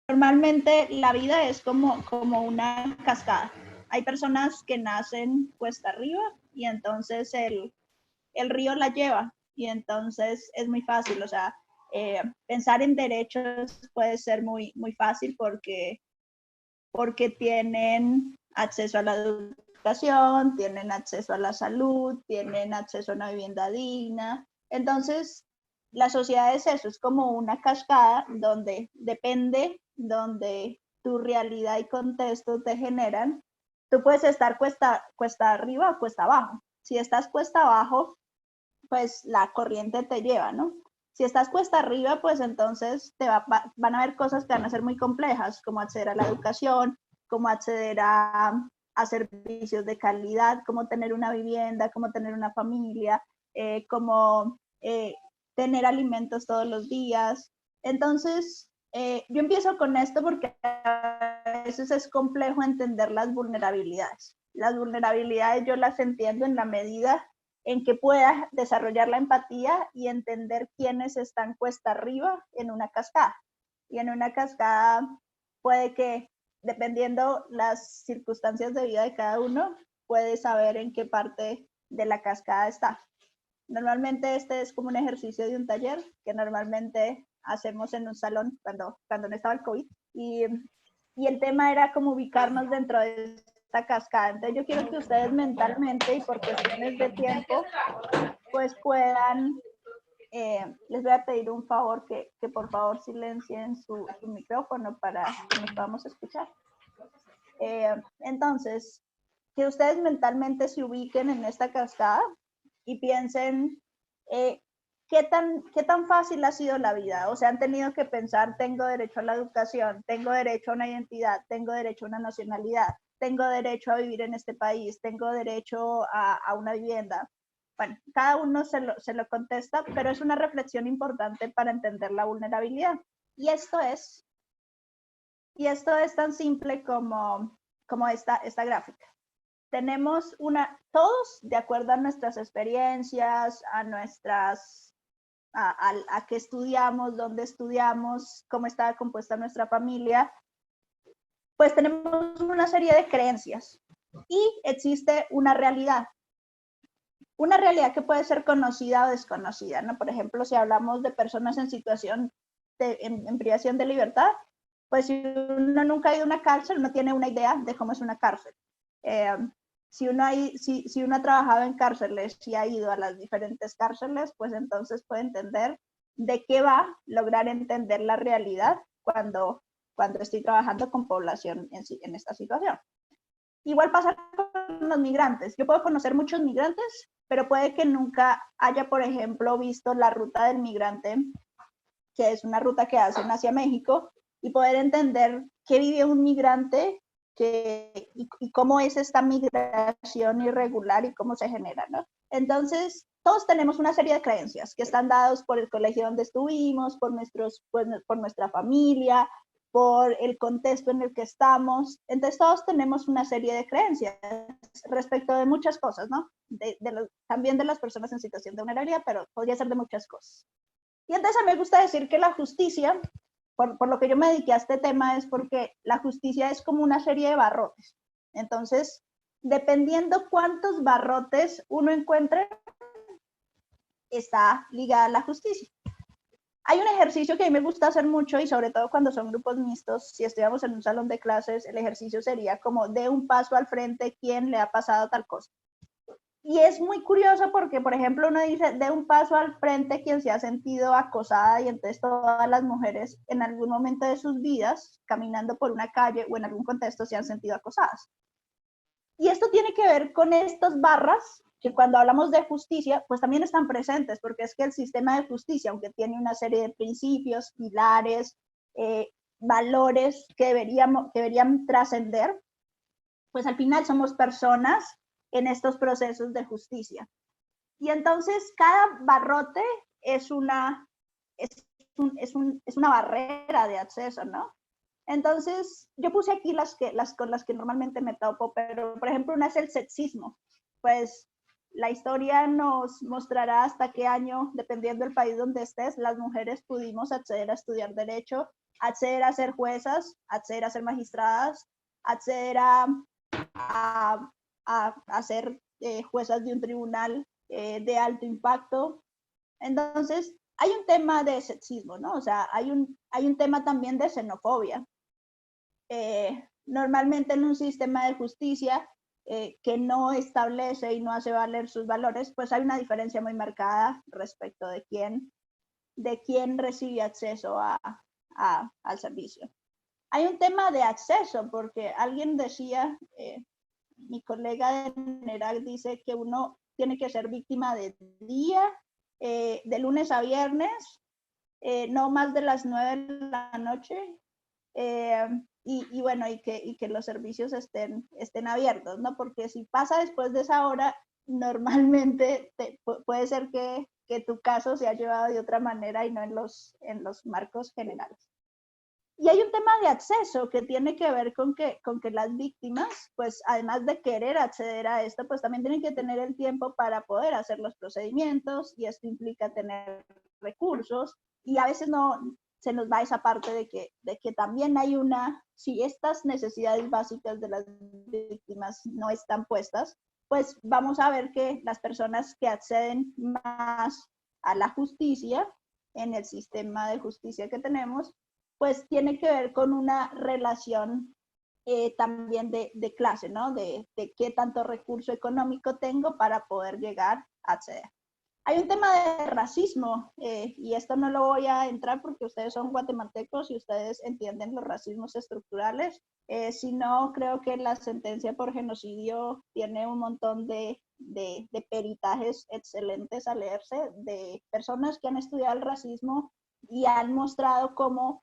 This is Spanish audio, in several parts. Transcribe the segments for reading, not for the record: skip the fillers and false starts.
Normalmente la vida es como una cascada. Hay personas que nacen cuesta arriba y entonces el río la lleva y entonces es muy fácil, o sea, pensar en derechos puede ser muy fácil porque tienen acceso a la educación, tienen acceso a la salud, tienen acceso a una vivienda digna. Entonces, la sociedad es eso, es como una cascada donde depende, donde tu realidad y contexto te generan. Tú puedes estar cuesta arriba o cuesta abajo. Si estás cuesta abajo, pues la corriente te lleva, ¿no? Si estás cuesta arriba, pues entonces van a haber cosas que van a ser muy complejas, como acceder a la educación, como acceder a servicios de calidad, como tener una vivienda, como tener una familia, como tener alimentos todos los días. Entonces, yo empiezo con esto porque a veces es complejo entender las vulnerabilidades. Las vulnerabilidades yo las entiendo en la medida en que pueda desarrollar la empatía y entender quiénes están cuesta arriba en una cascada. Y en una cascada puede que, dependiendo las circunstancias de vida de cada uno, puede saber en qué parte de la cascada está. Normalmente este es como un ejercicio de un taller que normalmente hacemos en un salón cuando no estaba el COVID. Y el tema era como ubicarnos dentro de esta cascada. Entonces yo quiero que ustedes mentalmente y por cuestiones de tiempo, pues puedan, les voy a pedir un favor que por favor silencien su micrófono para que nos podamos escuchar. Entonces, que ustedes mentalmente se ubiquen en esta cascada y piensen eh, qué tan fácil ha sido la vida. O sea, han tenido que pensar, tengo derecho a la educación, tengo derecho a una identidad, tengo derecho a una nacionalidad, tengo derecho a vivir en este país, tengo derecho a una vivienda. Bueno, cada uno se lo contesta, pero es una reflexión importante para entender la vulnerabilidad. Y esto es tan simple como esta gráfica. Tenemos todos de acuerdo a nuestras experiencias, a qué estudiamos, dónde estudiamos, cómo está compuesta nuestra familia, pues tenemos una serie de creencias y existe una realidad que puede ser conocida o desconocida, ¿no? Por ejemplo, si hablamos de personas en situación en privación de libertad, pues si uno nunca ha ido a una cárcel, no tiene una idea de cómo es una cárcel. Si uno ha trabajado en cárceles y ha ido a las diferentes cárceles, pues entonces puede entender de qué va lograr entender la realidad cuando cuando estoy trabajando con población en esta situación. Igual pasa con los migrantes. Yo puedo conocer muchos migrantes, pero puede que nunca haya, por ejemplo, visto la ruta del migrante, que es una ruta que hacen hacia México, y poder entender qué vive un migrante y cómo es esta migración irregular y cómo se genera, ¿no? Entonces, todos tenemos una serie de creencias que están dados por el colegio donde estuvimos, por nuestra familia, por el contexto en el que estamos. Entonces, todos tenemos una serie de creencias respecto de muchas cosas, ¿no? También de las personas en situación de vulnerabilidad, pero podría ser de muchas cosas. Y entonces a mí me gusta decir que la justicia, por lo que yo me dediqué a este tema, es porque la justicia es como una serie de barrotes. Entonces, dependiendo cuántos barrotes uno encuentre, está ligada a la justicia. Hay un ejercicio que a mí me gusta hacer mucho y sobre todo cuando son grupos mixtos, si estuviéramos en un salón de clases, el ejercicio sería como de un paso al frente, ¿quién le ha pasado tal cosa? Y es muy curioso porque, por ejemplo, uno dice, de un paso al frente quien se ha sentido acosada, y entonces todas las mujeres en algún momento de sus vidas, caminando por una calle o en algún contexto, se han sentido acosadas. Y esto tiene que ver con estas barras que cuando hablamos de justicia, pues también están presentes, porque es que el sistema de justicia, aunque tiene una serie de principios, pilares, valores que deberían trascender, pues al final somos personas en estos procesos de justicia. Y entonces cada barrote es una barrera de acceso, ¿no? Entonces, yo puse aquí las con las que normalmente me topo, pero por ejemplo, una es el sexismo. Pues la historia nos mostrará hasta qué año, dependiendo del país donde estés, las mujeres pudimos acceder a estudiar derecho, acceder a ser juezas, acceder a ser magistradas, acceder a ser juezas de un tribunal de alto impacto. Entonces, hay un tema de sexismo, ¿no? O sea, hay un tema también de xenofobia. Normalmente en un sistema de justicia que no establece y no hace valer sus valores, pues hay una diferencia muy marcada respecto de quién recibe acceso al servicio. Hay un tema de acceso, porque alguien decía, mi colega de NERAC dice que uno tiene que ser víctima de día, de lunes a viernes, no más de las 9 de la noche, y bueno, y que los servicios estén abiertos, ¿no? Porque si pasa después de esa hora, normalmente puede ser que tu caso se ha llevado de otra manera y no en los marcos generales. Y hay un tema de acceso que tiene que ver con que las víctimas, pues además de querer acceder a esto, pues también tienen que tener el tiempo para poder hacer los procedimientos, y esto implica tener recursos, y a veces no se nos va esa parte de que también hay si estas necesidades básicas de las víctimas no están puestas, pues vamos a ver que las personas que acceden más a la justicia, en el sistema de justicia que tenemos, pues tiene que ver con una relación también de clase, ¿no? De qué tanto recurso económico tengo para poder llegar a acceder. Hay un tema de racismo, y esto no lo voy a entrar porque ustedes son guatemaltecos y ustedes entienden los racismos estructurales. Si no, creo que la sentencia por genocidio tiene un montón de peritajes excelentes a leerse de personas que han estudiado el racismo y han mostrado cómo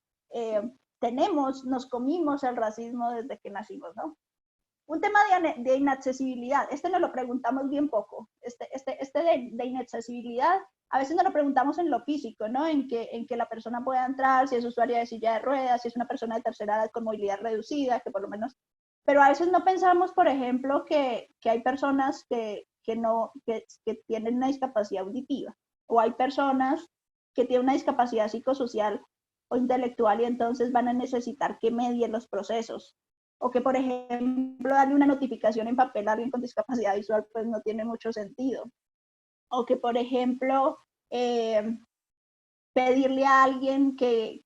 nos comimos el racismo desde que nacimos, ¿no? Un tema de inaccesibilidad, nos lo preguntamos bien poco. De inaccesibilidad, a veces nos lo preguntamos en lo físico, ¿no? En que la persona pueda entrar, si es usuaria de silla de ruedas, si es una persona de tercera edad con movilidad reducida, que por lo menos... Pero a veces no pensamos, por ejemplo, que hay personas que tienen una discapacidad auditiva, o hay personas que tienen una discapacidad psicosocial o intelectual, y entonces van a necesitar que medien los procesos. O que, por ejemplo, darle una notificación en papel a alguien con discapacidad visual, pues no tiene mucho sentido. O que, por ejemplo, pedirle a alguien que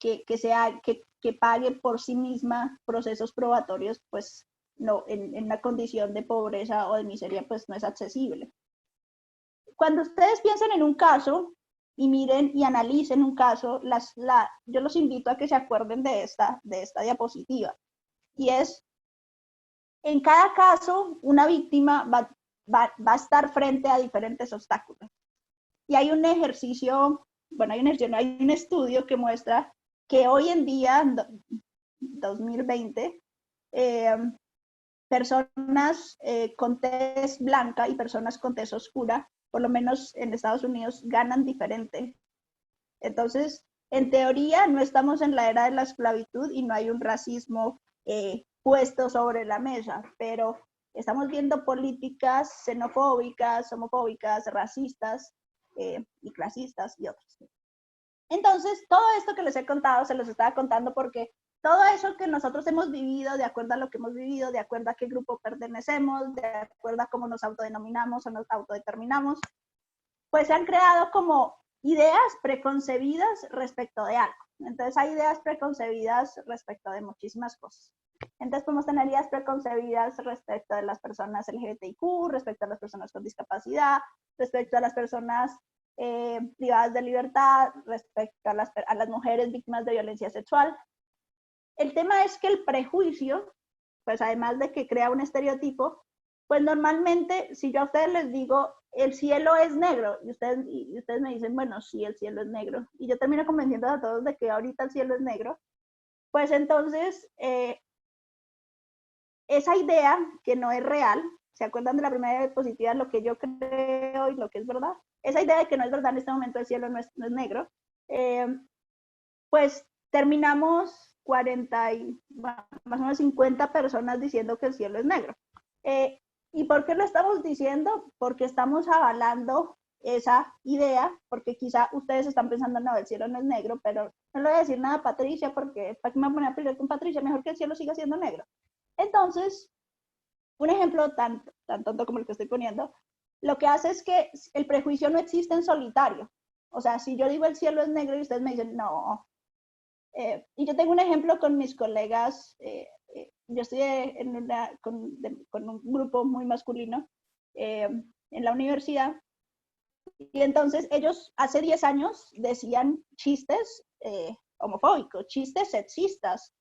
pague por sí misma procesos probatorios, pues no, en una condición de pobreza o de miseria, pues no es accesible. Cuando ustedes piensan en un caso, y miren y analicen un caso, yo los invito a que se acuerden de esta diapositiva. Y es, en cada caso, una víctima va a estar frente a diferentes obstáculos. Y hay un ejercicio, hay un estudio que muestra que hoy en día, 2020, personas con tez blanca y personas con tez oscura, por lo menos en Estados Unidos, ganan diferente. Entonces, en teoría, no estamos en la era de la esclavitud y no hay un racismo puesto sobre la mesa, pero estamos viendo políticas xenofóbicas, homofóbicas, racistas y clasistas y otros. Entonces, todo esto que les he contado, se los estaba contando porque todo eso que nosotros hemos vivido, de acuerdo a lo que hemos vivido, de acuerdo a qué grupo pertenecemos, de acuerdo a cómo nos autodenominamos o nos autodeterminamos, pues se han creado como ideas preconcebidas respecto de algo. Entonces hay ideas preconcebidas respecto de muchísimas cosas. Entonces podemos tener ideas preconcebidas respecto de las personas LGBTIQ, respecto a las personas con discapacidad, respecto a las personas privadas de libertad, respecto a las mujeres víctimas de violencia sexual. El tema es que el prejuicio, pues además de que crea un estereotipo, pues normalmente, si yo a ustedes les digo, el cielo es negro, y ustedes me dicen, bueno, sí, el cielo es negro, y yo termino convenciendo a todos de que ahorita el cielo es negro, pues entonces, esa idea que no es real, ¿se acuerdan de la primera diapositiva, lo que yo creo y lo que es verdad? Esa idea de que no es verdad en este momento el cielo no es negro, pues terminamos 40 y más o menos 50 personas diciendo que el cielo es negro. ¿Y por qué lo estamos diciendo? Porque estamos avalando esa idea, porque quizá ustedes están pensando, no, el cielo no es negro, pero no le voy a decir nada a Patricia, porque ¿para qué me voy a poner a pelear con Patricia? Mejor que el cielo siga siendo negro. Entonces, un ejemplo tan tonto como el que estoy poniendo, lo que hace es que el prejuicio no existe en solitario. O sea, si yo digo el cielo es negro y ustedes me dicen, no. Y yo tengo un ejemplo con mis colegas, yo estoy con un grupo muy masculino en la universidad, y entonces ellos hace 10 años decían chistes homofóbicos, chistes sexistas,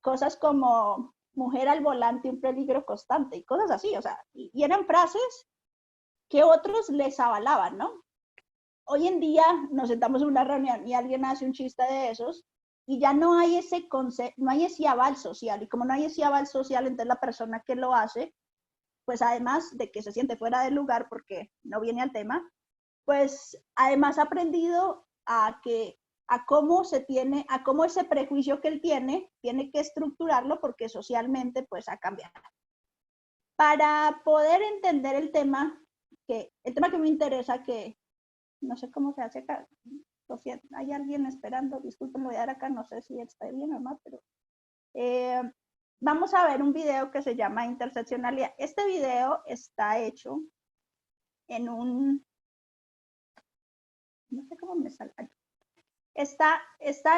cosas como mujer al volante, un peligro constante, y cosas así, o sea, y eran frases que otros les avalaban, ¿no? Hoy en día nos sentamos en una reunión y alguien hace un chiste de esos y ya no hay ese concepto, no hay ese aval social, y como no hay ese aval social, entonces la persona que lo hace, pues además de que se siente fuera del lugar porque no viene al tema, pues además ha aprendido a cómo ese prejuicio que él tiene que estructurarlo porque socialmente pues ha cambiado. Para poder entender el tema que me interesa, que no sé cómo se hace acá, o sea, hay alguien esperando, disculpen, lo voy a dar acá, no sé si está bien o no, pero vamos a ver un video que se llama Interseccionalidad. Este video está hecho en no sé cómo me sale. Está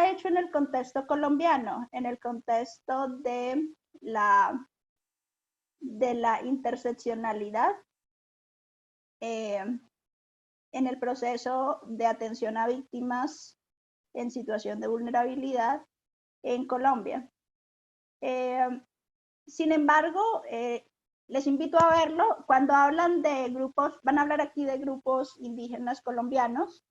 hecho en el contexto colombiano, en el contexto de la interseccionalidad, en el proceso de atención a víctimas en situación de vulnerabilidad en Colombia. Sin embargo, les invito a verlo. Cuando hablan de grupos, van a hablar aquí de grupos indígenas colombianos,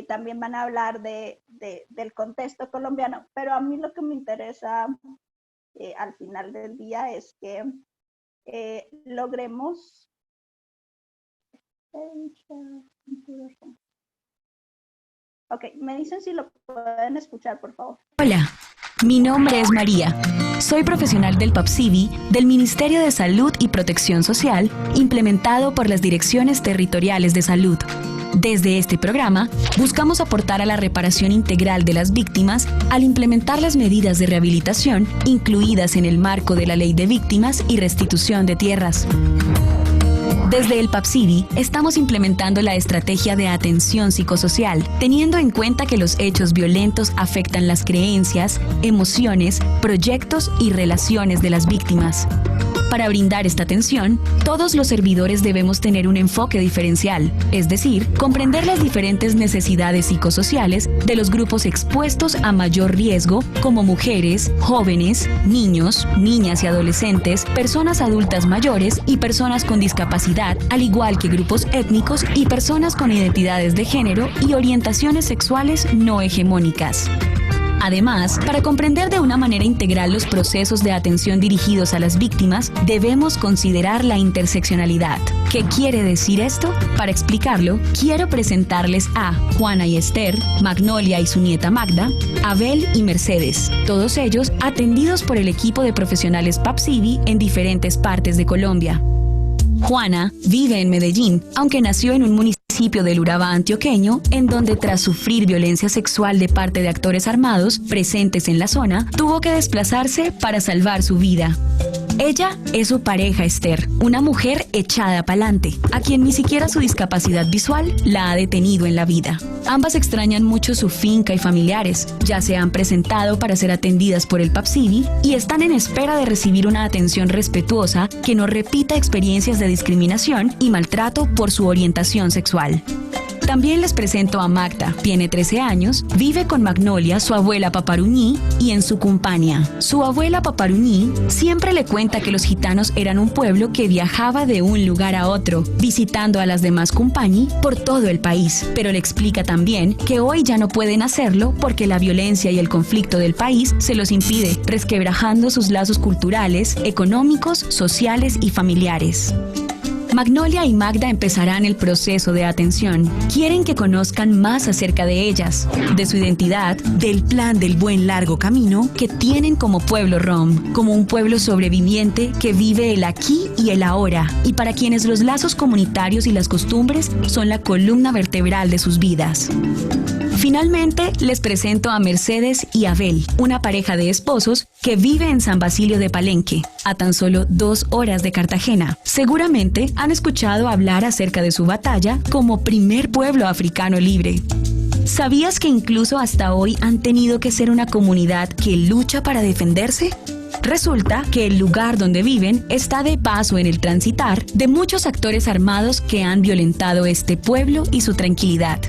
también van a hablar del contexto colombiano, pero a mí lo que me interesa al final del día es que logremos Ok, me dicen si lo pueden escuchar, por favor. Hola, mi nombre es María. Soy profesional del PAPSIVI, del Ministerio de Salud y Protección Social, implementado por las Direcciones Territoriales de Salud. Desde este programa, buscamos aportar a la reparación integral de las víctimas al implementar las medidas de rehabilitación incluidas en el marco de la Ley de Víctimas y Restitución de Tierras. Desde el PAPSIVI estamos implementando la estrategia de atención psicosocial, teniendo en cuenta que los hechos violentos afectan las creencias, emociones, proyectos y relaciones de las víctimas. Para brindar esta atención, todos los servidores debemos tener un enfoque diferencial, es decir, comprender las diferentes necesidades psicosociales de los grupos expuestos a mayor riesgo, como mujeres, jóvenes, niños, niñas y adolescentes, personas adultas mayores y personas con discapacidad, al igual que grupos étnicos y personas con identidades de género y orientaciones sexuales no hegemónicas. Además, para comprender de una manera integral los procesos de atención dirigidos a las víctimas, debemos considerar la interseccionalidad. ¿Qué quiere decir esto? Para explicarlo, quiero presentarles a Juana y Esther, Magnolia y su nieta Magda, Abel y Mercedes, todos ellos atendidos por el equipo de profesionales PAPSIVI en diferentes partes de Colombia. Juana vive en Medellín, aunque nació en un municipio del Urabá antioqueño, en donde tras sufrir violencia sexual de parte de actores armados presentes en la zona, tuvo que desplazarse para salvar su vida. Ella es su pareja Esther, una mujer echada pa'lante, a quien ni siquiera su discapacidad visual la ha detenido en la vida. Ambas extrañan mucho su finca y familiares, ya se han presentado para ser atendidas por el PAPSIVI y están en espera de recibir una atención respetuosa que no repita experiencias de discriminación y maltrato por su orientación sexual. También les presento a Magda, tiene 13 años, vive con Magnolia, su abuela Paparuñí, y en su compañía. Su abuela Paparuñí siempre le cuenta que los gitanos eran un pueblo que viajaba de un lugar a otro, visitando a las demás compañí por todo el país, pero le explica también que hoy ya no pueden hacerlo porque la violencia y el conflicto del país se los impide, resquebrajando sus lazos culturales, económicos, sociales y familiares. Magnolia y Magda empezarán el proceso de atención. Quieren que conozcan más acerca de ellas, de su identidad, del plan del buen largo camino que tienen como pueblo rom, como un pueblo sobreviviente que vive el aquí y el ahora, y para quienes los lazos comunitarios y las costumbres son la columna vertebral de sus vidas. Finalmente, les presento a Mercedes y Abel, una pareja de esposos que vive en San Basilio de Palenque, a tan solo 2 horas de Cartagena. Seguramente han escuchado hablar acerca de su batalla como primer pueblo africano libre. ¿Sabías que incluso hasta hoy han tenido que ser una comunidad que lucha para defenderse? Resulta que el lugar donde viven está de paso en el transitar de muchos actores armados que han violentado este pueblo y su tranquilidad.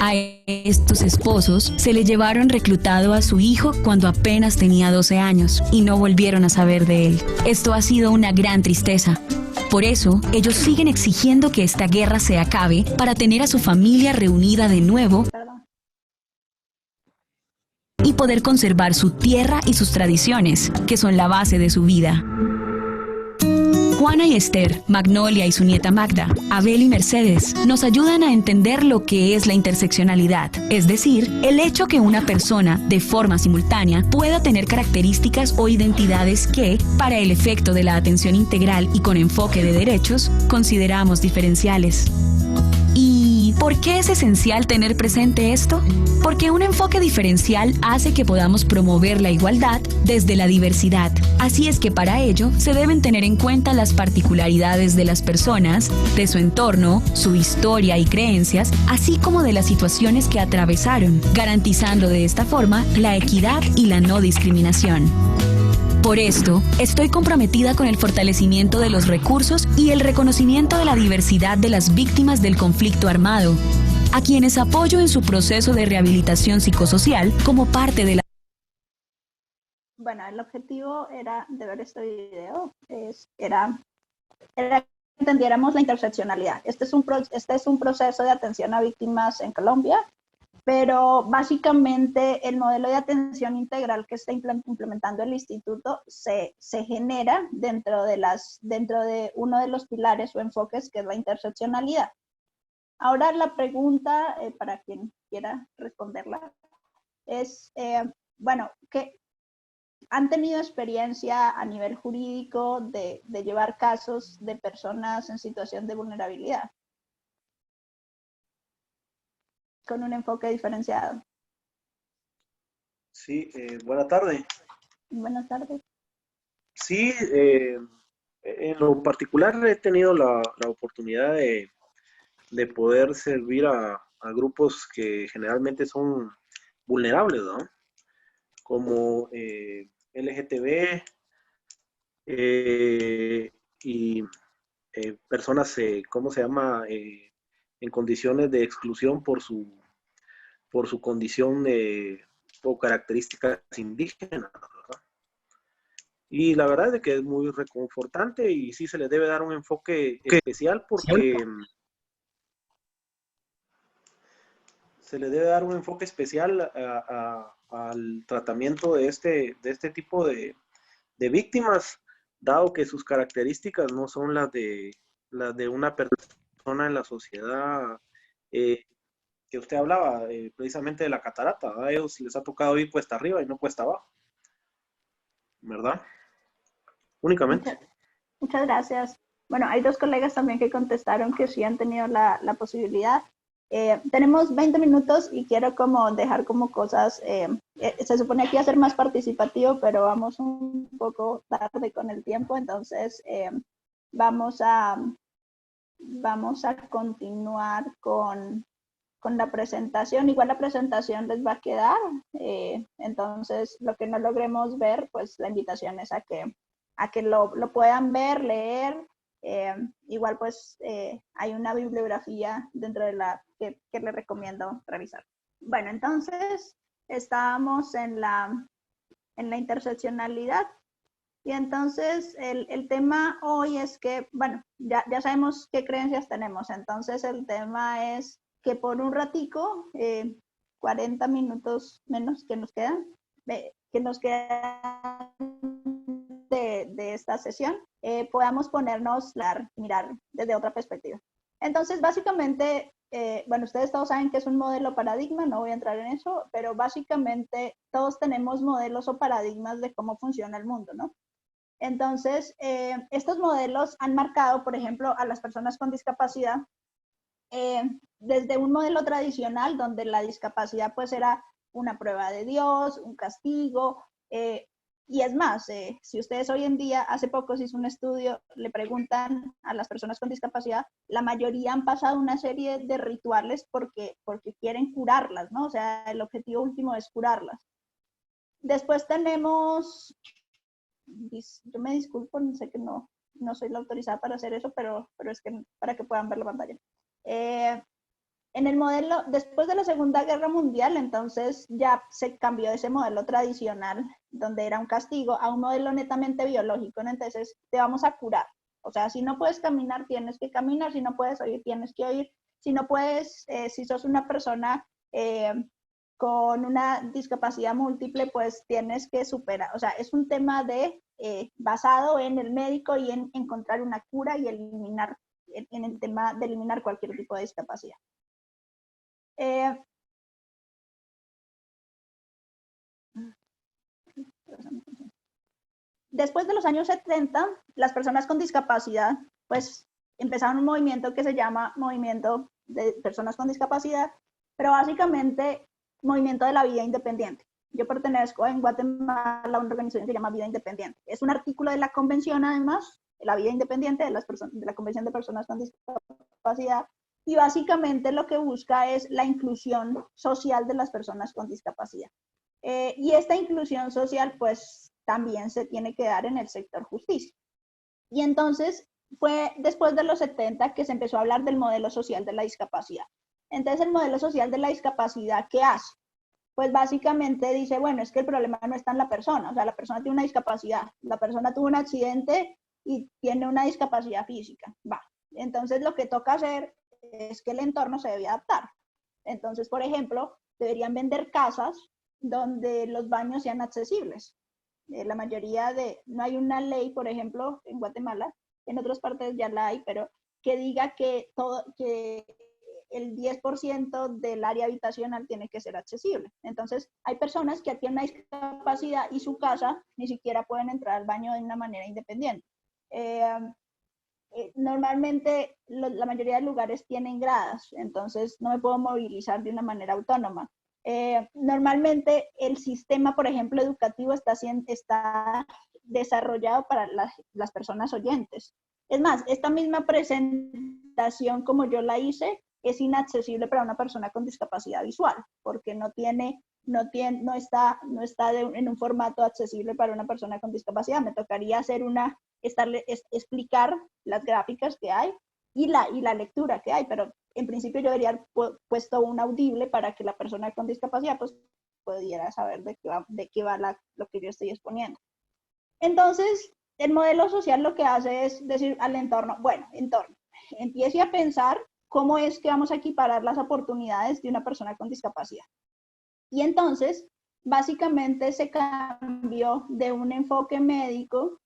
A estos esposos se le llevaron reclutado a su hijo cuando apenas tenía 12 años y no volvieron a saber de él. Esto ha sido una gran tristeza. Por eso, ellos siguen exigiendo que esta guerra se acabe para tener a su familia reunida de nuevo y poder conservar su tierra y sus tradiciones, que son la base de su vida. Juana y Esther, Magnolia y su nieta Magda, Abel y Mercedes nos ayudan a entender lo que es la interseccionalidad, es decir, el hecho que una persona, de forma simultánea, pueda tener características o identidades que, para el efecto de la atención integral y con enfoque de derechos, consideramos diferenciales. ¿Y por qué es esencial tener presente esto? Porque un enfoque diferencial hace que podamos promover la igualdad desde la diversidad. Así es que para ello se deben tener en cuenta las particularidades de las personas, de su entorno, su historia y creencias, así como de las situaciones que atravesaron, garantizando de esta forma la equidad y la no discriminación. Por esto, estoy comprometida con el fortalecimiento de los recursos y el reconocimiento de la diversidad de las víctimas del conflicto armado, a quienes apoyo en su proceso de rehabilitación psicosocial como parte de la... Bueno, el objetivo de ver este video era que entendiéramos la interseccionalidad. Este es un proceso de atención a víctimas en Colombia, pero básicamente el modelo de atención integral que está implementando el instituto se genera dentro de uno de los pilares o enfoques que es la interseccionalidad. Ahora la pregunta, para quien quiera responderla, es, bueno, ¿han tenido experiencia a nivel jurídico de llevar casos de personas en situación de vulnerabilidad con un enfoque diferenciado? Sí, buena tarde. Buenas tardes. Sí, en lo particular he tenido la oportunidad de poder servir a grupos que generalmente son vulnerables, ¿no? Como LGTB, y personas, ¿cómo se llama? En condiciones de exclusión por su condición o características indígenas, ¿verdad? Y la verdad es que es muy reconfortante y sí se le debe dar un enfoque especial porque se le debe dar un enfoque especial al tratamiento de este tipo de víctimas, dado que sus características no son las de una persona en la sociedad que usted hablaba, precisamente de la catarata. A ellos les ha tocado ir cuesta arriba y no cuesta abajo, ¿verdad? Únicamente. Muchas gracias. Bueno, hay dos colegas también que contestaron que sí han tenido la posibilidad. Tenemos 20 minutos y quiero como dejar como cosas, se supone que iba a ser más participativo, pero vamos un poco tarde con el tiempo, entonces vamos a continuar con la presentación. Igual la presentación les va a quedar, entonces lo que no logremos ver, pues la invitación es a que lo puedan ver, leer. Igual pues hay una bibliografía dentro de la que les recomiendo revisar. Bueno, entonces estábamos en la interseccionalidad. Y entonces el tema hoy es que, bueno, ya sabemos qué creencias tenemos, entonces el tema es que por un ratico, 40 minutos menos que nos quedan, de esta sesión, podamos ponernos mirar desde otra perspectiva. Entonces, básicamente, bueno, ustedes todos saben que es un modelo paradigma, no voy a entrar en eso, pero básicamente todos tenemos modelos o paradigmas de cómo funciona el mundo, ¿no? Entonces, estos modelos han marcado, por ejemplo, a las personas con discapacidad desde un modelo tradicional donde la discapacidad pues era una prueba de Dios, un castigo, y es más, si ustedes hoy en día, hace poco se hizo un estudio, le preguntan a las personas con discapacidad, la mayoría han pasado una serie de rituales porque quieren curarlas, ¿no? O sea, el objetivo último es curarlas. Después tenemos, yo me disculpo, sé que no soy la autorizada para hacer eso, pero es que para que puedan ver la pantalla. En el modelo, después de la Segunda Guerra Mundial, entonces ya se cambió ese modelo tradicional, donde era un castigo, a un modelo netamente biológico. Entonces, te vamos a curar. O sea, si no puedes caminar, tienes que caminar. Si no puedes oír, tienes que oír. Si no puedes, si sos una persona con una discapacidad múltiple, pues tienes que superar. O sea, es un tema basado en el médico y en encontrar una cura y eliminar, en el tema de eliminar cualquier tipo de discapacidad. Después de los años 70, las personas con discapacidad, pues empezaron un movimiento que se llama Movimiento de Personas con Discapacidad, pero básicamente Movimiento de la Vida Independiente. Yo pertenezco en Guatemala a una organización que se llama Vida Independiente. Es un artículo de la convención, además, de la vida independiente de la Convención de Personas con Discapacidad, y básicamente lo que busca es la inclusión social de las personas con discapacidad. Y esta inclusión social, pues, también se tiene que dar en el sector justicia. Y entonces fue después de los 70 que se empezó a hablar del modelo social de la discapacidad. Entonces, el modelo social de la discapacidad, ¿qué hace? Pues básicamente dice, bueno, es que el problema no está en la persona, o sea, la persona tiene una discapacidad, la persona tuvo un accidente y tiene una discapacidad física, va. Entonces, lo que toca hacer es que el entorno se debe adaptar. Entonces, por ejemplo, deberían vender casas donde los baños sean accesibles. La mayoría no hay una ley, por ejemplo, en Guatemala, en otras partes ya la hay, pero que diga que el 10% del área habitacional tiene que ser accesible. Entonces, hay personas que tienen una discapacidad y su casa ni siquiera pueden entrar al baño de una manera independiente. Normalmente la mayoría de lugares tienen gradas, entonces no me puedo movilizar de una manera autónoma. Normalmente el sistema, por ejemplo, educativo está desarrollado para las personas oyentes. Es más, esta misma presentación como yo la hice es inaccesible para una persona con discapacidad visual, porque no tiene no está en un formato accesible para una persona con discapacidad. Me tocaría explicar las gráficas que hay y la lectura que hay, pero en principio yo debería haber puesto un audible para que la persona con discapacidad pues pudiera saber de qué va lo que yo estoy exponiendo. Entonces, el modelo social lo que hace es decir al entorno, bueno, entorno, empiece a pensar cómo es que vamos a equiparar las oportunidades de una persona con discapacidad. Y entonces, básicamente se cambió de un enfoque médico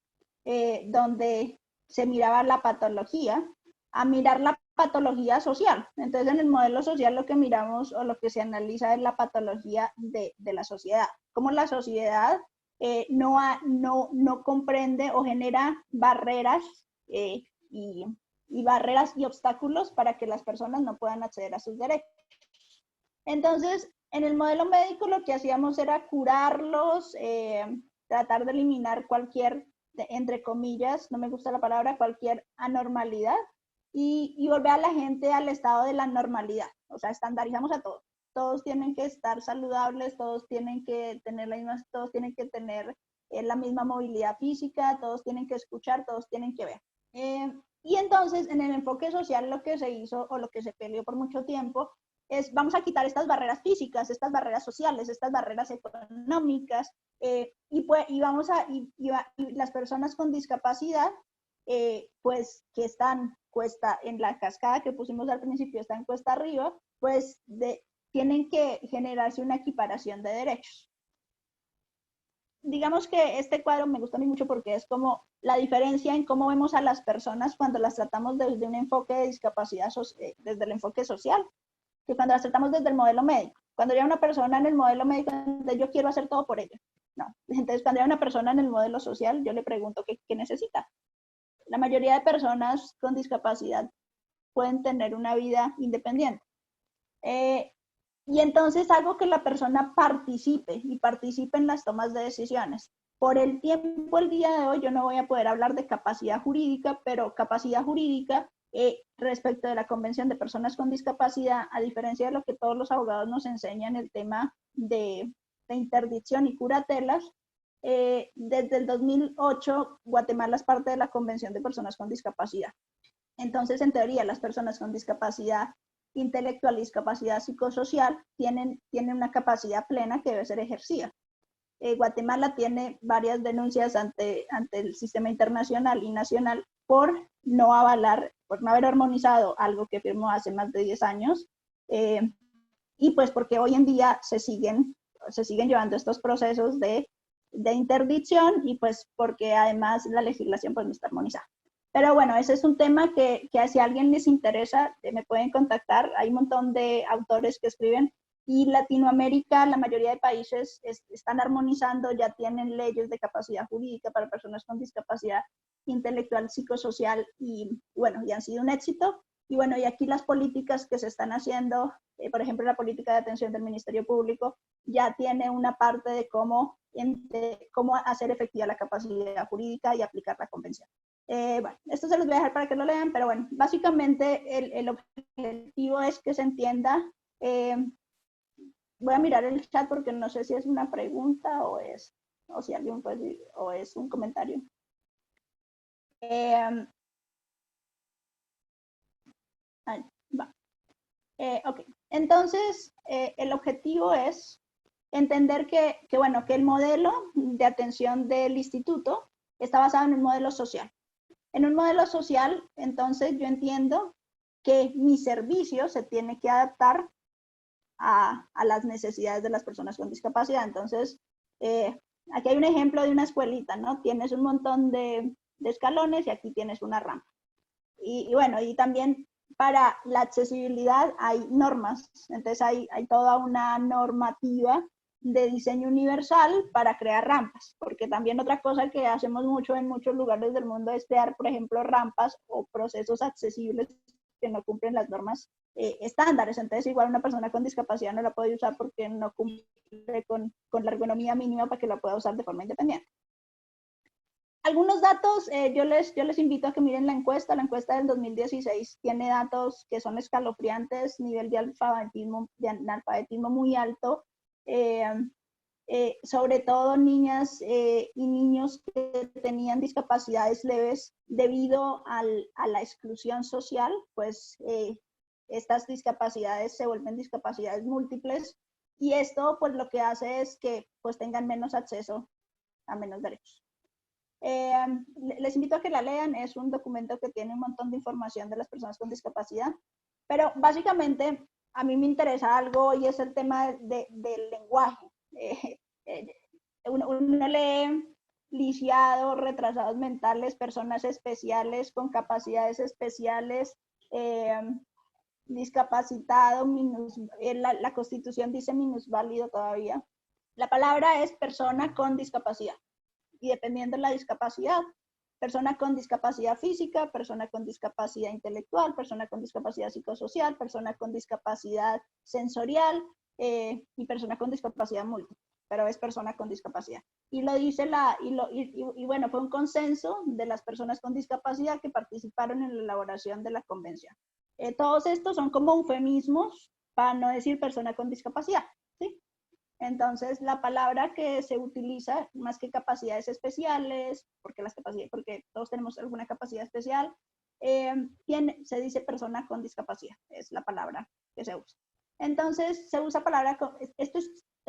donde se miraba la patología a mirar la patología social. Entonces, en el modelo social lo que miramos o lo que se analiza es la patología de la sociedad. Cómo la sociedad no comprende o genera barreras y barreras y obstáculos para que las personas no puedan acceder a sus derechos. Entonces, en el modelo médico lo que hacíamos era curarlos, tratar de eliminar cualquier, entre comillas, no me gusta la palabra, cualquier anormalidad y volver a la gente al estado de la normalidad. O sea, estandarizamos a todos. Todos tienen que estar saludables, todos tienen que tener la misma movilidad física, todos tienen que escuchar, todos tienen que ver. Y entonces, en el enfoque social lo que se hizo o lo que se peleó por mucho tiempo es vamos a quitar estas barreras físicas, estas barreras sociales, estas barreras económicas, y las personas con discapacidad, pues que están en la cascada que pusimos al principio, están cuesta arriba, pues tienen que generarse una equiparación de derechos. Digamos que este cuadro me gusta a mí mucho porque es como la diferencia en cómo vemos a las personas cuando las tratamos desde un enfoque de discapacidad, desde el enfoque social, que cuando las tratamos desde el modelo médico. Cuando ya una persona en el modelo médico, yo quiero hacer todo por ella. No. Entonces, cuando hay una persona en el modelo social, yo le pregunto qué necesita. La mayoría de personas con discapacidad pueden tener una vida independiente. Y entonces hago que la persona participe en las tomas de decisiones. Por el tiempo, el día de hoy, yo no voy a poder hablar de capacidad jurídica, pero capacidad jurídica respecto de la Convención de Personas con Discapacidad, a diferencia de lo que todos los abogados nos enseñan, el tema de interdicción y curatelas, desde el 2008 Guatemala es parte de la Convención de Personas con Discapacidad. Entonces, en teoría, las personas con discapacidad intelectual y discapacidad psicosocial tienen una capacidad plena que debe ser ejercida. Guatemala tiene varias denuncias ante el sistema internacional y nacional por no haber armonizado algo que firmó hace más de 10 años, y pues porque hoy en día se siguen llevando estos procesos de interdicción y pues porque además la legislación pues no está armonizada. Pero bueno, ese es un tema que si a alguien les interesa, me pueden contactar. Hay un montón de autores que escriben y Latinoamérica, la mayoría de países están armonizando, ya tienen leyes de capacidad jurídica para personas con discapacidad intelectual, psicosocial y bueno, y han sido un éxito. Y bueno, y aquí las políticas que se están haciendo, por ejemplo, la política de atención del Ministerio Público ya tiene una parte de cómo hacer efectiva la capacidad jurídica y aplicar la convención. Bueno, esto se los voy a dejar para que lo lean, pero bueno, básicamente el objetivo es que se entienda. Voy a mirar el chat porque no sé si es una pregunta o si alguien puede, o es un comentario. Ok, entonces el objetivo es entender que el modelo de atención del instituto está basado en un modelo social. En un modelo social, entonces yo entiendo que mi servicio se tiene que adaptar a las necesidades de las personas con discapacidad. Entonces, aquí hay un ejemplo de una escuelita, ¿no? Tienes un montón de escalones y aquí tienes una rampa. Y bueno, y también para la accesibilidad hay normas. Entonces, hay toda una normativa de diseño universal para crear rampas, porque también otra cosa que hacemos mucho en muchos lugares del mundo es crear, por ejemplo, rampas o procesos accesibles que no cumplen las normas estándares. Entonces, igual una persona con discapacidad no la puede usar porque no cumple con la ergonomía mínima para que la pueda usar de forma independiente. Algunos datos, yo les invito a que miren la encuesta del 2016 tiene datos que son escalofriantes, nivel de analfabetismo muy alto, eh, sobre todo niñas y niños que tenían discapacidades leves debido a la exclusión social, pues estas discapacidades se vuelven discapacidades múltiples y esto pues lo que hace es que pues tengan menos acceso a menos derechos. Les invito a que la lean, es un documento que tiene un montón de información de las personas con discapacidad, pero básicamente a mí me interesa algo y es el tema del lenguaje. Uno lee lisiados, retrasados mentales, personas especiales con capacidades especiales, discapacitado, la Constitución dice minusválido todavía. La palabra es persona con discapacidad y dependiendo de la discapacidad, persona con discapacidad física, persona con discapacidad intelectual, persona con discapacidad psicosocial, persona con discapacidad sensorial y persona con discapacidad múltiple, pero es persona con discapacidad. Y lo dice y bueno, fue un consenso de las personas con discapacidad que participaron en la elaboración de la convención. Todos estos son como eufemismos para no decir persona con discapacidad, ¿sí? Entonces, la palabra que se utiliza, más que capacidades especiales, porque todos tenemos alguna capacidad especial, se dice persona con discapacidad, es la palabra que se usa. Entonces, se usa palabra, esto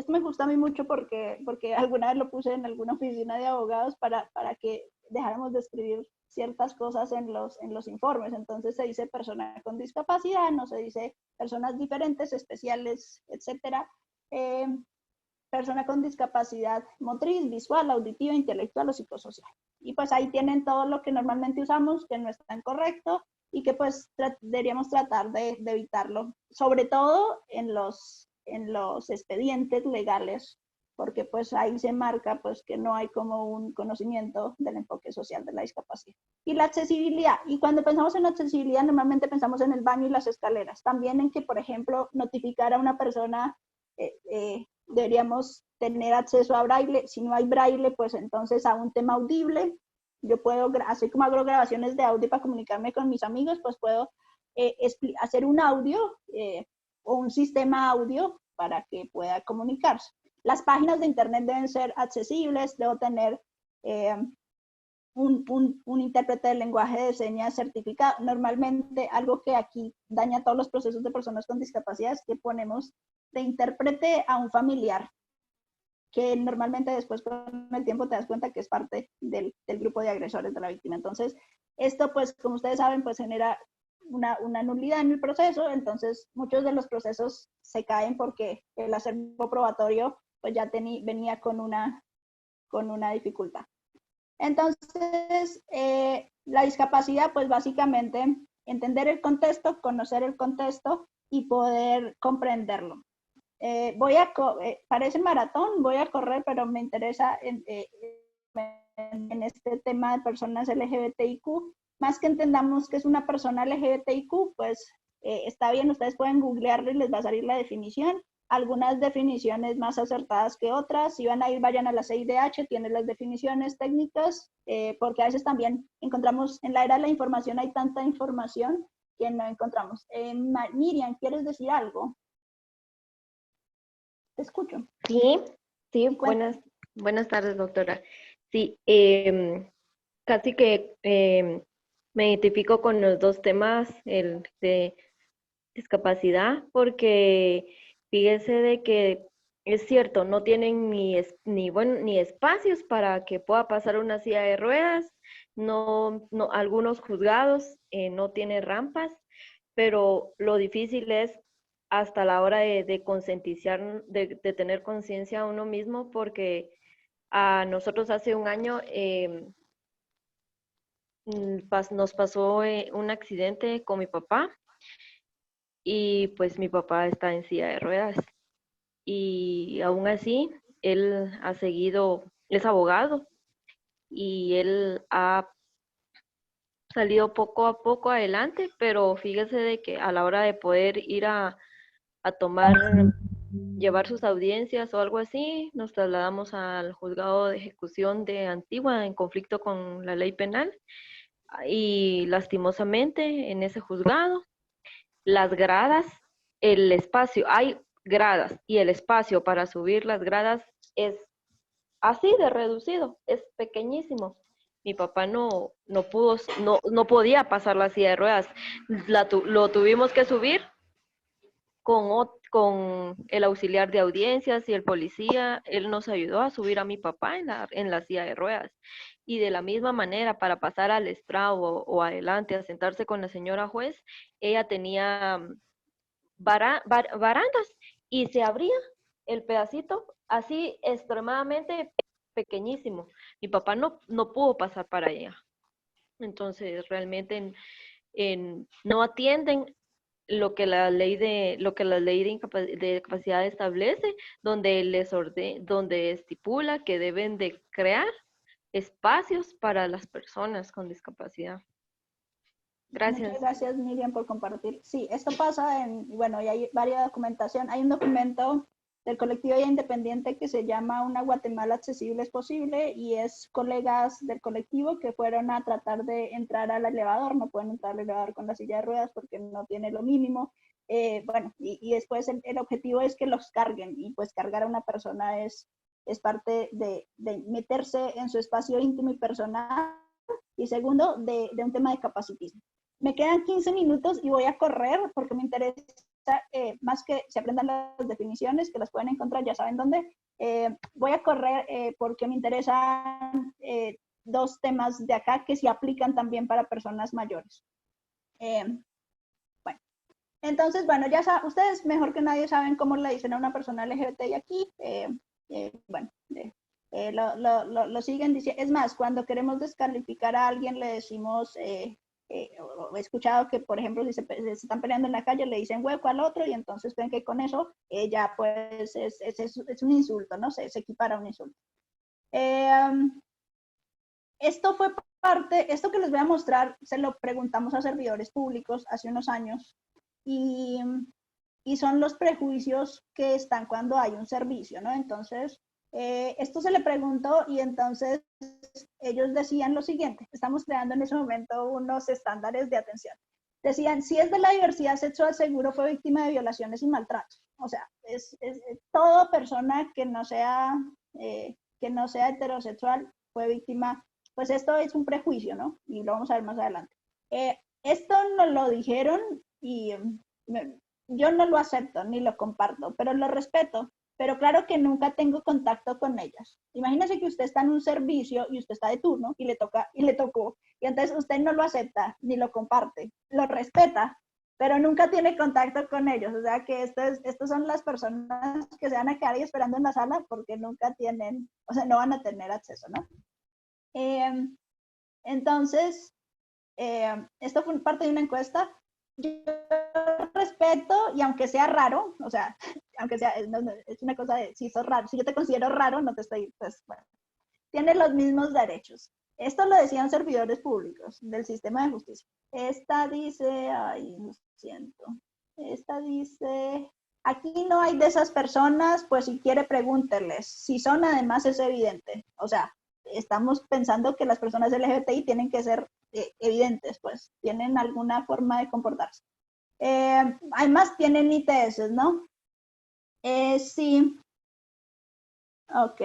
me gusta a mí mucho porque alguna vez lo puse en alguna oficina de abogados para que dejáramos de escribir ciertas cosas en los informes. Entonces, se dice persona con discapacidad, no se dice personas diferentes, especiales, etcétera. Persona con discapacidad motriz, visual, auditiva, intelectual o psicosocial. Y pues ahí tienen todo lo que normalmente usamos, que no es tan correcto y que pues deberíamos tratar de evitarlo, sobre todo en los expedientes legales, porque pues ahí se marca pues que no hay como un conocimiento del enfoque social de la discapacidad. Y la accesibilidad, y cuando pensamos en accesibilidad normalmente pensamos en el baño y las escaleras, también en que por ejemplo notificar a una persona deberíamos tener acceso a braille. Si no hay braille, pues entonces a un tema audible. Yo puedo, así como hago grabaciones de audio para comunicarme con mis amigos, pues puedo hacer un audio o un sistema audio para que pueda comunicarse. Las páginas de internet deben ser accesibles, debo tener un intérprete de lenguaje de señas certificado. Normalmente algo que aquí daña todos los procesos de personas con discapacidad es que ponemos de intérprete a un familiar, que normalmente después con el tiempo te das cuenta que es parte del grupo de agresores de la víctima. Entonces, esto pues como ustedes saben pues genera una nulidad en el proceso, entonces muchos de los procesos se caen porque el acervo probatorio pues ya venía con una dificultad. Entonces, la discapacidad pues básicamente entender el contexto, conocer el contexto y poder comprenderlo. Parece maratón, voy a correr, pero me interesa en este tema de personas LGBTIQ, más que entendamos que es una persona LGBTIQ, pues está bien, ustedes pueden googlearlo y les va a salir la definición, algunas definiciones más acertadas que otras, si van a ir, vayan a la CIDH, tienen las definiciones técnicas, porque a veces también encontramos, en la era de la información hay tanta información que no encontramos. Miriam, ¿quieres decir algo? Te escucho. Sí, buenas tardes, doctora. Sí, casi que me identifico con los dos temas, el de discapacidad, porque fíjese de que es cierto, no tienen ni espacios para que pueda pasar una silla de ruedas, algunos juzgados no tienen rampas, pero lo difícil es hasta la hora de concientizar, de tener conciencia a uno mismo, porque a nosotros hace un año nos pasó un accidente con mi papá y pues mi papá está en silla de ruedas y aún así él ha seguido, es abogado y él ha salido poco a poco adelante, pero fíjese de que a la hora de poder ir a llevar sus audiencias o algo así, nos trasladamos al juzgado de ejecución de Antigua en conflicto con la ley penal y lastimosamente en ese juzgado, las gradas, el espacio, hay gradas y el espacio para subir las gradas es así de reducido, es pequeñísimo. Mi papá no podía pasar la silla de ruedas. Lo tuvimos que subir con el auxiliar de audiencias y el policía. Él nos ayudó a subir a mi papá en la silla de ruedas. Y de la misma manera, para pasar al estrado o adelante a sentarse con la señora juez, ella tenía barandas y se abría el pedacito así extremadamente pequeñísimo. Mi papá no pudo pasar para allá. Entonces, realmente no atienden lo que la ley de capacidad establece, donde estipula que deben de crear espacios para las personas con discapacidad. Gracias. Muchas gracias, Miriam, por compartir. Sí, esto pasa bueno, y hay varias documentación. Hay un documento del colectivo independiente que se llama Una Guatemala Accesible es Posible, y es colegas del colectivo que fueron a tratar de entrar al elevador. No pueden entrar al elevador con la silla de ruedas porque no tiene lo mínimo. Bueno, y después el objetivo es que los carguen, y pues cargar a una persona es parte de meterse en su espacio íntimo y personal, y segundo, de un tema de capacitismo. Me quedan 15 minutos y voy a correr porque me interesa más que se aprendan las definiciones, que las pueden encontrar, ya saben dónde. Voy a correr porque me interesan dos temas de acá que se aplican también para personas mayores. Bueno, entonces, bueno, ya ustedes mejor que nadie saben cómo le dicen a una persona LGBTI aquí. Bueno, lo siguen diciendo. Es más, cuando queremos descalificar a alguien le decimos, he escuchado que, por ejemplo, si se están peleando en la calle, le dicen hueco al otro, y entonces creen que con eso ya pues es un insulto, ¿no? Se equipara a un insulto. Esto fue esto que les voy a mostrar, se lo preguntamos a servidores públicos hace unos años, y son los prejuicios que están cuando hay un servicio, ¿no? Entonces, esto se le preguntó, y entonces ellos decían lo siguiente: estamos creando en ese momento unos estándares de atención. Decían, si es de la diversidad sexual, seguro fue víctima de violaciones y maltratos. O sea, es toda persona que no sea heterosexual fue víctima. Pues esto es un prejuicio, ¿no? Y lo vamos a ver más adelante. Esto nos lo dijeron, y yo no lo acepto ni lo comparto, pero lo respeto. Pero claro que nunca tengo contacto con ellas. Imagínese que usted está en un servicio y usted está de turno y le tocó, y entonces usted no lo acepta ni lo comparte, lo respeta, pero nunca tiene contacto con ellos. O sea que estos son las personas que se van a quedar ahí esperando en la sala porque nunca tienen, o sea, no van a tener acceso, ¿no? Entonces, esto fue parte de una encuesta. Yo respeto, y aunque sea raro, o sea, aunque sea, es una cosa de, si sos raro, si yo te considero raro, no te estoy, pues, bueno, tiene los mismos derechos. Esto lo decían servidores públicos del sistema de justicia. Esta dice, ay, lo siento, esta dice, aquí no hay de esas personas, pues si quiere pregúnteles. Si son, además es evidente. O sea, estamos pensando que las personas LGBTI tienen que ser evidentes, pues tienen alguna forma de comportarse. Además tienen ITS, ¿no? Sí. Ok.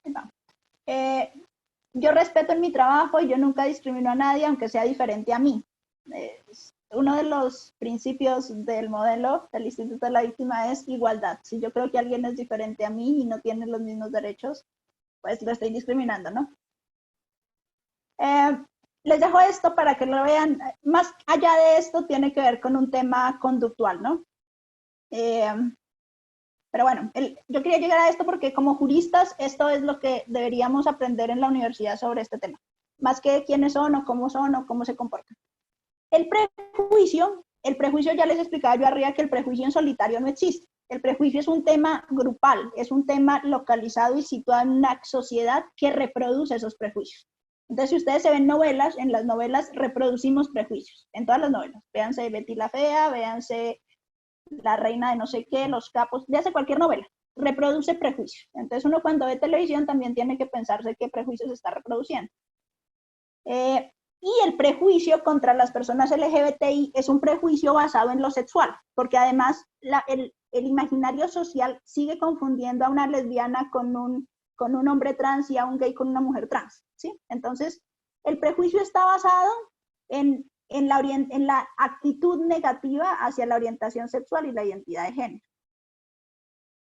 No. Yo respeto en mi trabajo y yo nunca discrimino a nadie, aunque sea diferente a mí. Uno de los principios del modelo del Instituto de la Víctima es igualdad. Si yo creo que alguien es diferente a mí y no tiene los mismos derechos, pues lo estoy discriminando, ¿no? Les dejo esto para que lo vean. Más allá de esto, tiene que ver con un tema conductual, ¿no? Pero bueno, yo quería llegar a esto porque como juristas, esto es lo que deberíamos aprender en la universidad sobre este tema. Más que quiénes son o cómo se comportan. El prejuicio ya les explicaba yo arriba que el prejuicio en solitario no existe. El prejuicio es un tema grupal, es un tema localizado y situado en una sociedad que reproduce esos prejuicios. Entonces, si ustedes se ven novelas, en las novelas reproducimos prejuicios, en todas las novelas. Véanse Betty la Fea, véanse La Reina de no sé qué, Los Capos, véanse cualquier novela, reproduce prejuicios. Entonces, uno cuando ve televisión también tiene que pensarse qué prejuicios está reproduciendo. Y el prejuicio contra las personas LGBTI es un prejuicio basado en lo sexual, porque además el imaginario social sigue confundiendo a una lesbiana con un hombre trans y a un gay con una mujer trans, ¿sí? Entonces, el prejuicio está basado en la actitud negativa hacia la orientación sexual y la identidad de género.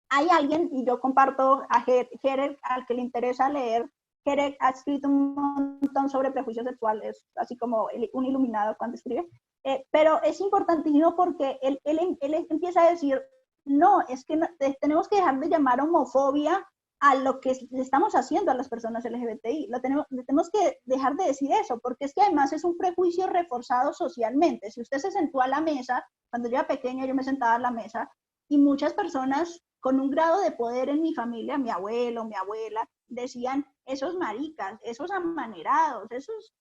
Hay alguien, y yo comparto a Jere, al que le interesa leer, Jere ha escrito un montón sobre prejuicio sexual, es así como un iluminado cuando escribe, pero es importantísimo porque él empieza a decir, no, es que no, tenemos que dejar de llamar homofobia a lo que le estamos haciendo a las personas LGBTI. Tenemos que dejar de decir eso, porque es que además es un prejuicio reforzado socialmente. Si usted se sentó a la mesa, cuando yo era pequeña yo me sentaba a la mesa, y muchas personas con un grado de poder en mi familia, mi abuelo, mi abuela, decían, esos maricas, esos amanerados, esos...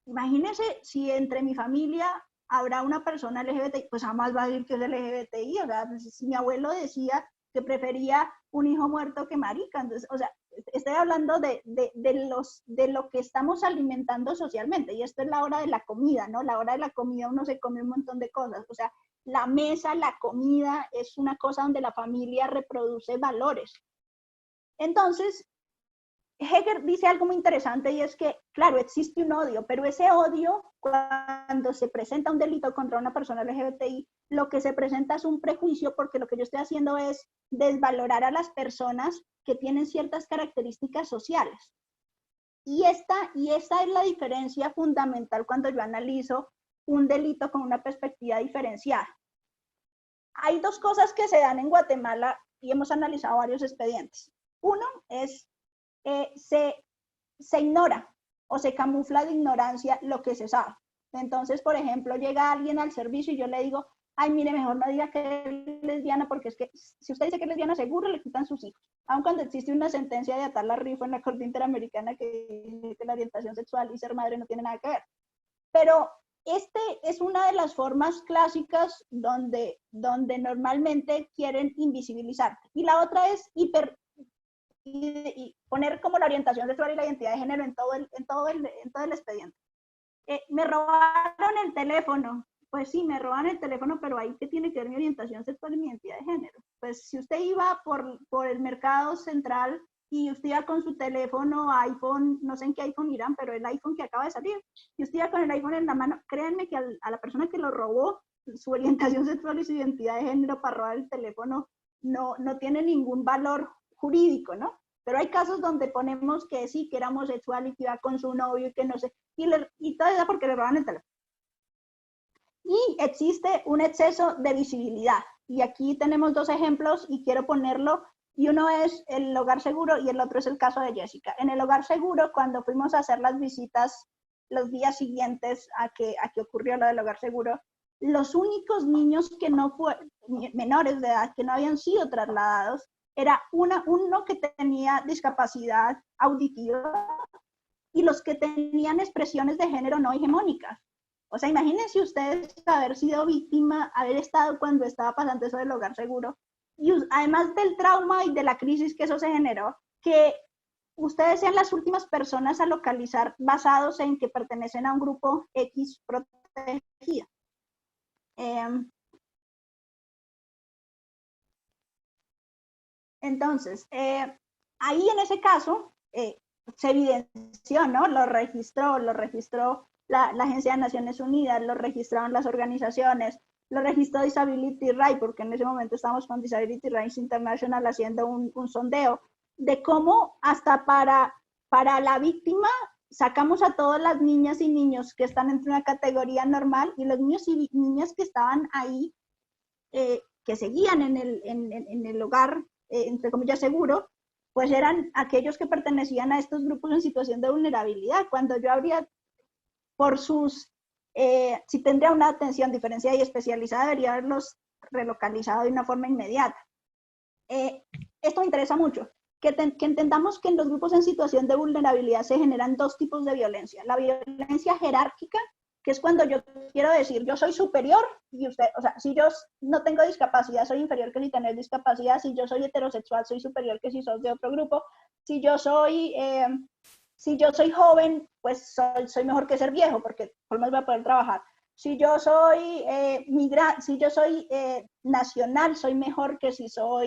imagínense si entre mi familia habrá una persona LGBTI, pues jamás va a decir que es LGBTI, o sea, si mi abuelo decía que prefería un hijo muerto que marica, entonces, o sea, estoy hablando de lo que estamos alimentando socialmente, y esto es la hora de la comida, ¿no? La hora de la comida uno se come un montón de cosas, o sea, la mesa, la comida es una cosa donde la familia reproduce valores. Entonces, Hegel dice algo muy interesante y es que, claro, existe un odio, pero ese odio, cuando se presenta un delito contra una persona LGBTI, lo que se presenta es un prejuicio, porque lo que yo estoy haciendo es desvalorar a las personas que tienen ciertas características sociales. Y esta es la diferencia fundamental cuando yo analizo un delito con una perspectiva diferenciada. Hay dos cosas que se dan en Guatemala y hemos analizado varios expedientes. Uno es se ignora o se camufla de ignorancia lo que se sabe. Entonces, por ejemplo, llega alguien al servicio y yo le digo, ay, mire, mejor no diga que es lesbiana, porque es que si usted dice que es lesbiana, seguro le quitan sus hijos. Aun cuando existe una sentencia de Atala Rifo en la Corte Interamericana que dice que la orientación sexual y ser madre no tiene nada que ver. Pero este es una de las formas clásicas donde normalmente quieren invisibilizarte. Y la otra es y poner como la orientación sexual y la identidad de género en todo el expediente. Me robaron el teléfono. Pues sí, me roban el teléfono, pero ahí ¿qué tiene que ver mi orientación sexual y mi identidad de género? Pues si usted iba por el mercado central y usted iba con su teléfono iPhone, no sé en qué iPhone irán, pero el iPhone que acaba de salir, y usted iba con el iPhone en la mano, créanme que a la persona que lo robó, su orientación sexual y su identidad de género para robar el teléfono no tiene ningún valor jurídico, ¿no? Pero hay casos donde ponemos que sí, que era homosexual y que iba con su novio y que no sé, y todo eso porque le roban el teléfono. Y existe un exceso de visibilidad. Y aquí tenemos dos ejemplos y quiero ponerlo, y uno es el hogar seguro y el otro es el caso de Jessica. En el hogar seguro, cuando fuimos a hacer las visitas los días siguientes a que ocurrió lo del hogar seguro, los únicos niños que no fueron, menores de edad, que no habían sido trasladados, era uno que tenía discapacidad auditiva y los que tenían expresiones de género no hegemónicas. O sea, imagínense ustedes haber sido víctima, haber estado cuando estaba pasando eso del hogar seguro, y además del trauma y de la crisis que eso se generó, que ustedes sean las últimas personas a localizar basados en que pertenecen a un grupo X protegido. Entonces, ahí en ese caso se evidenció, ¿no? Lo registró la Agencia de Naciones Unidas, lo registraron las organizaciones, lo registró Disability Rights, porque en ese momento estamos con Disability Rights International haciendo un sondeo de cómo hasta para la víctima sacamos a todas las niñas y niños que están entre una categoría normal y los niños y niñas que estaban ahí, que seguían en el hogar, entre comillas, seguro, pues eran aquellos que pertenecían a estos grupos en situación de vulnerabilidad. Cuando yo habría, por sus, si tendría una atención diferenciada y especializada, debería haberlos relocalizado de una forma inmediata. Esto me interesa mucho, que entendamos que en los grupos en situación de vulnerabilidad se generan dos tipos de violencia. La violencia jerárquica, que es cuando yo quiero decir, yo soy superior y usted, o sea, si yo no tengo discapacidad, soy inferior que si tenés discapacidad, si yo soy heterosexual, soy superior que si sos de otro grupo, si yo soy Si yo soy joven, pues soy mejor que ser viejo, porque por lo menos voy a poder trabajar. Si yo soy nacional, soy mejor que si sos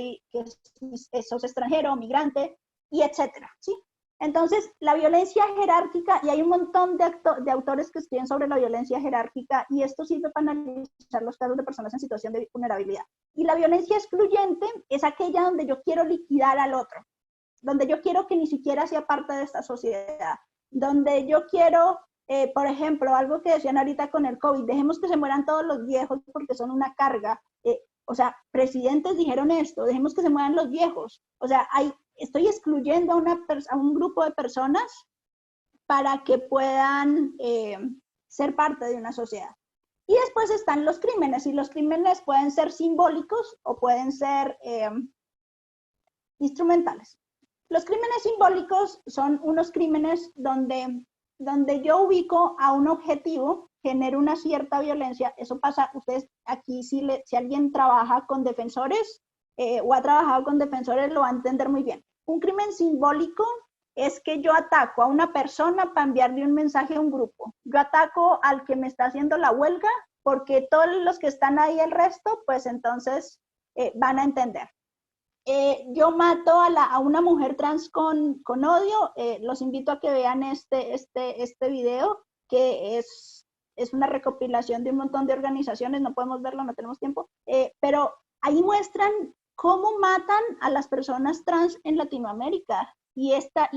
extranjero o migrante, y etcétera, ¿sí? Entonces, la violencia jerárquica, y hay un montón de autores que escriben sobre la violencia jerárquica, y esto sirve para analizar los casos de personas en situación de vulnerabilidad. Y la violencia excluyente es aquella donde yo quiero liquidar al otro, donde yo quiero que ni siquiera sea parte de esta sociedad, donde yo quiero, por ejemplo, algo que decían ahorita con el COVID, dejemos que se mueran todos los viejos porque son una carga. O sea, presidentes dijeron esto, dejemos que se mueran los viejos. O sea, estoy excluyendo a un grupo de personas para que puedan ser parte de una sociedad. Y después están los crímenes, y los crímenes pueden ser simbólicos o pueden ser instrumentales. Los crímenes simbólicos son unos crímenes donde yo ubico a un objetivo, genero una cierta violencia. Eso pasa, ustedes aquí, si alguien trabaja con defensores o ha trabajado con defensores, lo va a entender muy bien. Un crimen simbólico es que yo ataco a una persona para enviarle un mensaje a un grupo. Yo ataco al que me está haciendo la huelga porque todos los que están ahí, el resto, pues entonces van a entender. Yo mato a una mujer trans con odio. Los invito a que vean este video, que es una recopilación de un montón de organizaciones. No podemos verlo, no tenemos tiempo, pero ahí muestran cómo matan a las personas trans en Latinoamérica. Y esta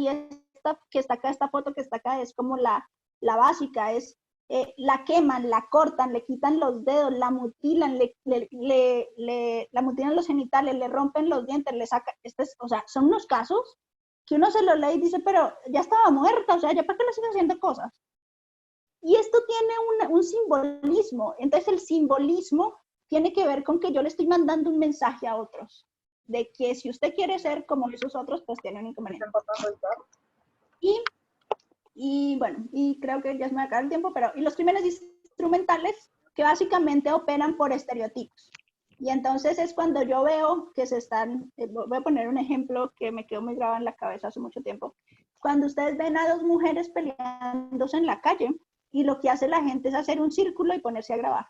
que está acá, esta foto que está acá, es como la básica, es la queman, la cortan, le quitan los dedos, la mutilan, la mutilan los genitales, le rompen los dientes, le sacan, o sea, son unos casos que uno se los lee y dice, pero ya estaba muerta, o sea, ¿ya para qué le siguen haciendo cosas? Y esto tiene un simbolismo. Entonces el simbolismo tiene que ver con que yo le estoy mandando un mensaje a otros, de que si usted quiere ser como esos otros, pues tiene un inconveniente. Y bueno, y creo que ya se me acaba el tiempo, pero y los crímenes instrumentales, que básicamente operan por estereotipos. Y entonces es cuando yo veo que se están, voy a poner un ejemplo que me quedó muy grabado en la cabeza hace mucho tiempo. Cuando ustedes ven a dos mujeres peleándose en la calle y lo que hace la gente es hacer un círculo y ponerse a grabar.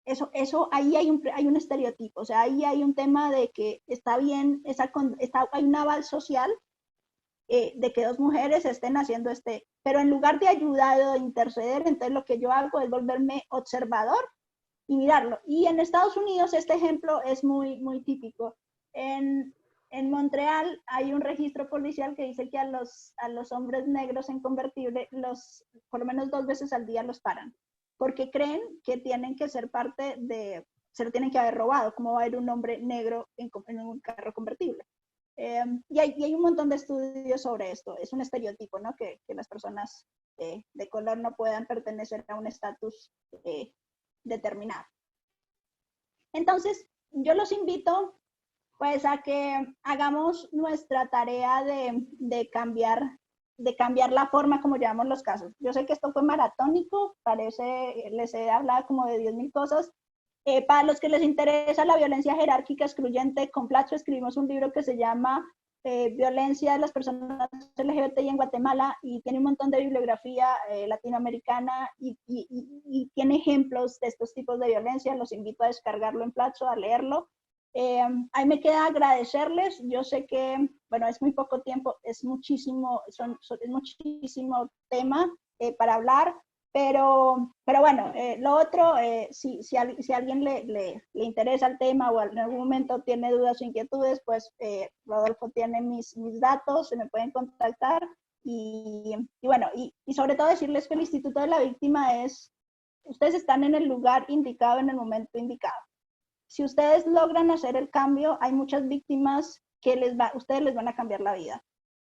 Eso ahí hay un estereotipo, o sea, ahí hay un tema de que está bien, hay un aval social de que dos mujeres estén haciendo pero en lugar de ayudar o de interceder, entonces lo que yo hago es volverme observador y mirarlo. Y en Estados Unidos este ejemplo es muy, muy típico. En Montreal hay un registro policial que dice que a los hombres negros en convertible, por lo menos 2 veces al día los paran, porque creen que tienen que ser parte se lo tienen que haber robado. ¿Cómo va a haber un hombre negro en un carro convertible? Y hay un montón de estudios sobre esto. Es un estereotipo, ¿no? Que las personas de color no puedan pertenecer a un estatus determinado. Entonces, yo los invito pues a que hagamos nuestra tarea de cambiar la forma como llevamos los casos. Yo sé que esto fue maratónico, les he hablado como de 10.000 cosas. Para los que les interesa la violencia jerárquica excluyente, con Placho escribimos un libro que se llama Violencia de las personas LGBTI en Guatemala, y tiene un montón de bibliografía latinoamericana y tiene ejemplos de estos tipos de violencia. Los invito a descargarlo en Placho, a leerlo. Ahí me queda agradecerles. Yo sé que, bueno, es muy poco tiempo, es muchísimo tema para hablar. Pero bueno, lo otro, si a alguien le interesa el tema o en algún momento tiene dudas o inquietudes, pues Rodolfo tiene mis datos, se me pueden contactar. Y bueno, y sobre todo decirles que el Instituto de la Víctima ustedes están en el lugar indicado en el momento indicado. Si ustedes logran hacer el cambio, hay muchas víctimas que ustedes les van a cambiar la vida.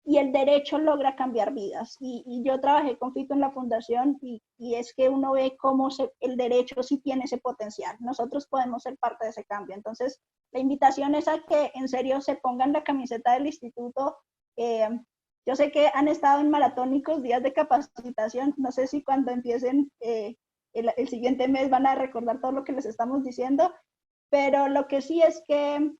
Y el derecho logra cambiar vidas. Y yo trabajé con Fito en la fundación y es que uno ve cómo el derecho sí tiene ese potencial. Nosotros podemos ser parte de ese cambio. Entonces, la invitación es a que en serio se pongan la camiseta del instituto. Yo sé que han estado en maratónicos días de capacitación. No sé si cuando empiecen el siguiente mes van a recordar todo lo que les estamos diciendo, pero lo que sí es que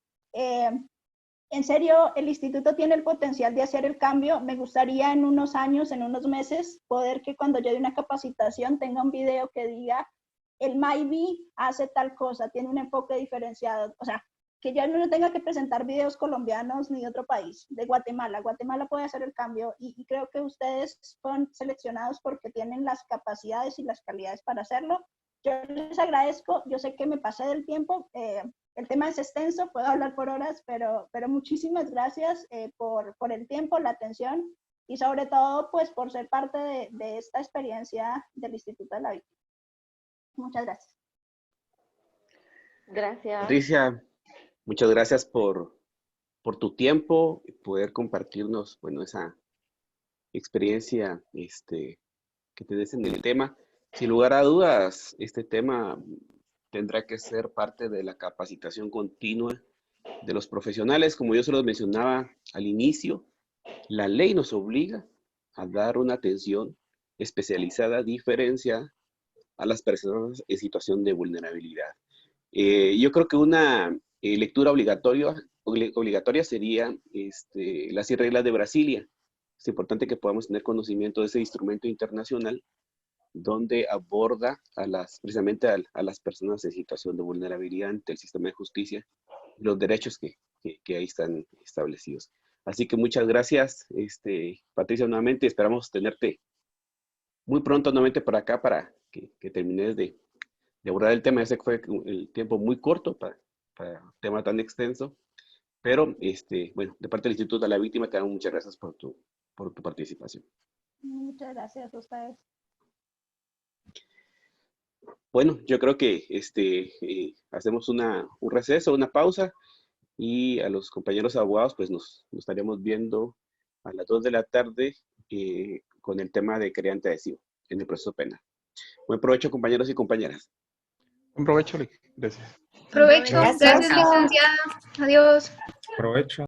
en serio, el instituto tiene el potencial de hacer el cambio. Me gustaría en unos años, en unos meses, poder que cuando yo dé una capacitación tenga un video que diga, el MAIBI hace tal cosa, tiene un enfoque diferenciado. O sea, que ya no tenga que presentar videos colombianos ni de otro país, de Guatemala. Guatemala puede hacer el cambio y creo que ustedes son seleccionados porque tienen las capacidades y las calidades para hacerlo. Yo les agradezco, yo sé que me pasé del tiempo, el tema es extenso, puedo hablar por horas, pero muchísimas gracias por el tiempo, la atención y sobre todo pues por ser parte de esta experiencia del Instituto de la Víctima. Muchas gracias. Gracias. Patricia, muchas gracias por tu tiempo y poder compartirnos, bueno, esa experiencia que tenés en el tema. Sin lugar a dudas, este tema tendrá que ser parte de la capacitación continua de los profesionales. Como yo se los mencionaba al inicio, la ley nos obliga a dar una atención especializada, diferenciada a las personas en situación de vulnerabilidad. Yo creo que una lectura obligatoria sería las 100 reglas de Brasilia. Es importante que podamos tener conocimiento de ese instrumento internacional donde aborda precisamente a las personas en situación de vulnerabilidad ante el sistema de justicia y los derechos que ahí están establecidos. Así que muchas gracias, Patricia, nuevamente. Esperamos tenerte muy pronto nuevamente por acá para que termines de abordar el tema. Ya sé que fue el tiempo muy corto para un tema tan extenso, pero bueno, de parte del Instituto de la Víctima te damos muchas gracias por tu participación. Muchas gracias a ustedes. Bueno, yo creo que hacemos un receso, una pausa, y a los compañeros abogados pues nos estaríamos viendo a las 2 de la tarde con el tema de querellante adhesivo en el proceso penal. Buen provecho, compañeros y compañeras. Buen provecho, Lick. Gracias. Provecho. Gracias. Gracias, licenciada. Adiós. Provecho.